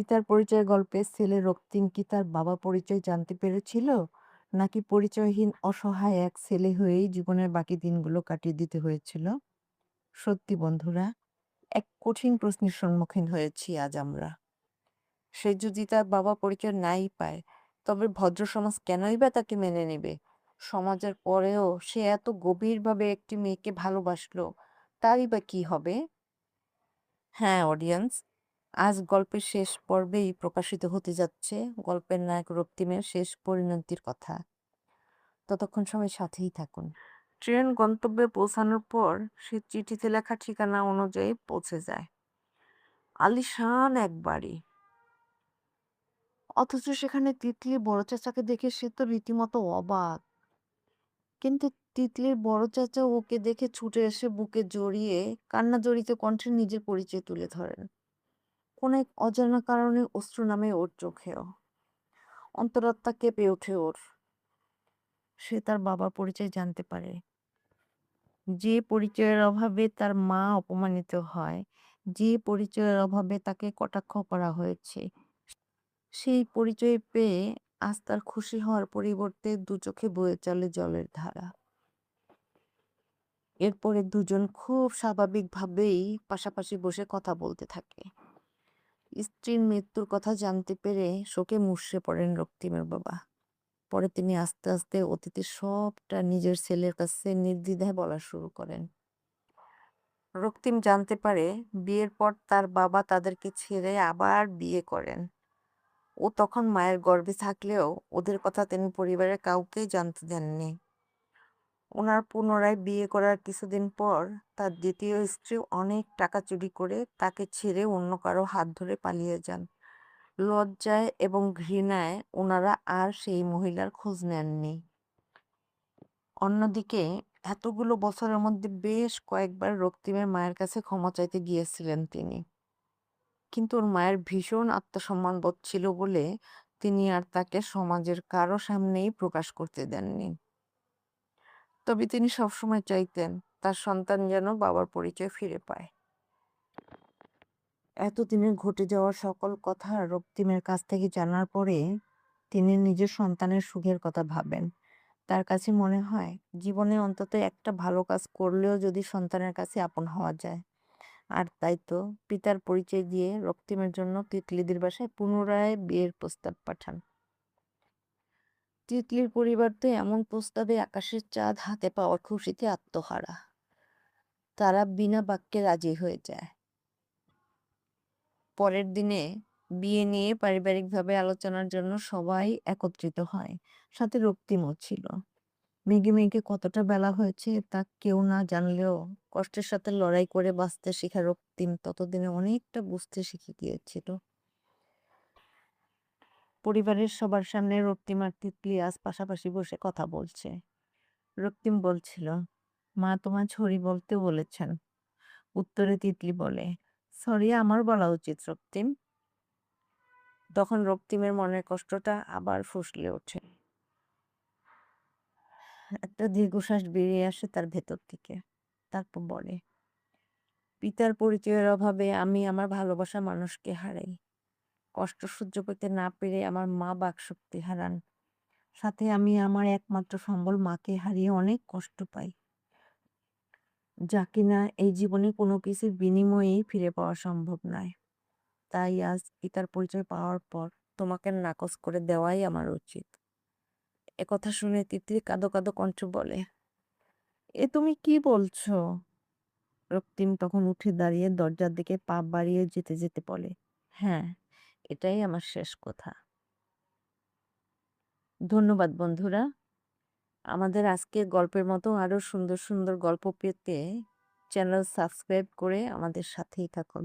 পিতার পরিচয় গল্পে ছেলে রক্তিম কি তার বাবা পরিচয় জানতে পেরেছিল, নাকি পরিচয়হীন অসহায় এক ছেলে হয়েই জীবনের বাকি দিনগুলো কাটিয়ে দিতে হয়েছিল? সত্যি বন্ধুরা, এক কঠিন প্রশ্নের সম্মুখীন হয়েছি আজ আমরা। সে যদি তার বাবা পরিচয় নাই পায়, তবে ভদ্র সমাজ কেনই বা তাকে মেনে নেবে? সমাজের পরেও সে এত গভীরভাবে একটি মেয়েকে ভালোবাসলো, তারই বা কি হবে? হ্যাঁ অডিয়েন্স, আজ গল্পের শেষ পর্বেই প্রকাশিত হতে যাচ্ছে গল্পের নায়ক রক্তিমের শেষ পরিণতির কথা। ততক্ষণ সবাই সাথেই থাকুন। ট্রেন গন্তব্যে পৌঁছানোর পর সে চিঠিতে লেখা ঠিকানা অনুযায়ী পৌঁছে যায়। আলিশান এক বাড়ি, অথচ সেখানে তিতলি বড় চাচাকে দেখে সে তো রীতিমতো অবাক। কিন্তু তিতলির বড় চাচা ওকে দেখে ছুটে এসে বুকে জড়িয়ে কান্না জড়িত কণ্ঠে নিজের পরিচয় তুলে ধরেন। কোন এক অজানা কারণে অশ্রু নামে ওর চোখেও। অন্তরাত্মা কেঁপে ওঠে ওর। সে তার বাবার পরিচয় জানতে পারে, যে পরিচয়ের অভাবে তার মা অপমানিত হয়, যে পরিচয়ের অভাবে তাকে কটাক্ষ করা হয়েছে। সেই পরিচয় পেয়ে আজ তার খুশি হওয়ার পরিবর্তে দু চোখে বয়ে চলে জলের ধারা। এরপরে দুজন খুব স্বাভাবিকভাবেই পাশাপাশি বসে কথা বলতে থাকে। স্ত্রীর মৃত্যুর কথা জানতে পেরে শোকে মুষড়ে পড়েন রক্তিমের বাবা। পরে তিনি আস্তে আস্তে অতীতের সবটা নিজের ছেলের কাছে নির্দ্বিধায় বলা শুরু করেন। রক্তিম জানতে পারে বিয়ের পর তার বাবা তাদেরকে ছেড়ে আবার বিয়ে করেন। ও তখন মায়ের গর্ভে থাকলেও ওদের কথা তিনি পরিবারের কাউকেই জানতে দেননি। ওনার পুনরায় বিয়ে করার কিছুদিন পর তার দ্বিতীয় স্ত্রী অনেক টাকা চুরি করে তাকে ছেড়ে অন্য কারো হাত ধরে পালিয়ে যান। লজ্জায় এবং ঘৃণায় ওনারা আর সেই মহিলার খোঁজ নেননি। অন্যদিকে এতগুলো বছরের মধ্যে বেশ কয়েকবার রক্তিমের মায়ের কাছে ক্ষমা চাইতে গিয়েছিলেন তিনি, কিন্তু ওর মায়ের ভীষণ আত্মসম্মানবোধ ছিল বলে তিনি আর তাকে সমাজের কারো সামনেই প্রকাশ করতে দেননি। তবে তিনি সবসময় চাইতেন তার সন্তান যেন বাবার পরিচয় ফিরে পায়। এতদিনে ঘটে যাওয়া সকল কথা রক্তিমের কাছ থেকে জানার পরে তিনি নিজের সন্তানের সুখের কথা ভাবেন। তার কাছে মনে হয় জীবনে অন্তত একটা ভালো কাজ করলেও যদি সন্তানের কাছে আপন হওয়া যায়। আর তাই তো পিতার পরিচয় দিয়ে রক্তিমের জন্য তিতলিদের বাসায় পুনরায় বিয়ের প্রস্তাব পাঠান। তিতলির পরিবার তো এমন প্রস্তাবে আকাশের চাঁদ হাতে পাওয়ার খুশিতে আত্মহারা। তারা বিনা বাক্যে রাজি হয়ে যায়। পরের দিনে বিয়ে নিয়ে পারিবারিকভাবে আলোচনার জন্য সবাই একত্রিত হয়। সাথে রক্তিমও ছিল। মেঘে মেঘে কতটা বেলা হয়েছে তা কেউ না জানলেও কষ্টের সাথে লড়াই করে বাঁচতে শেখা রক্তিম ততদিনে অনেকটা বুঝতে শিখে গিয়েছিল। পরিবারের সবার সামনে রক্তিম আর তিতলি আজ পাশাপাশি বসে কথা বলছে। রক্তিম বলছিল, মা তোমায় ছড়ি বলতে বলেছেন। উত্তরে তিতলি বলে, সরি আমার বলা উচিত রক্তিম। তখন রক্তিমের মনের কষ্টটা আবার ফুঁসলে ওঠে। একটা দীর্ঘশ্বাস বেরিয়ে আসে তার ভেতর থেকে। তারপর বলে, পিতার পরিচয়ের অভাবে আমি আমার ভালোবাসার মানুষকে হারাই। কষ্ট সহ্য করতে না পেরে আমার মা বাকশক্তি হারান। সাথে আমি আমার একমাত্র সম্বল মাকে হারিয়ে অনেক কষ্ট পাই, যা কিনা এই জীবনে কোনো কিছুর বিনিময়েই ফিরে পাওয়া সম্ভব নয়। তাই আজ পিতার পরিচয় পাওয়ার পর তোমাকে নাকচ করে দেওয়াই আমার উচিত। একথা শুনে তিতলি কাঁদো কাঁদো কণ্ঠে বলে, এ তুমি কি বলছো? রক্তিম তখন উঠে দাঁড়িয়ে দরজার দিকে পা বাড়িয়ে যেতে যেতে বলে, হ্যাঁ, এটাই আমার শেষ কথা। ধন্যবাদ বন্ধুরা। আমাদের আজকের গল্পের মতো আরো সুন্দর সুন্দর গল্প পেতে চ্যানেল সাবস্ক্রাইব করে আমাদের সাথেই থাকুন।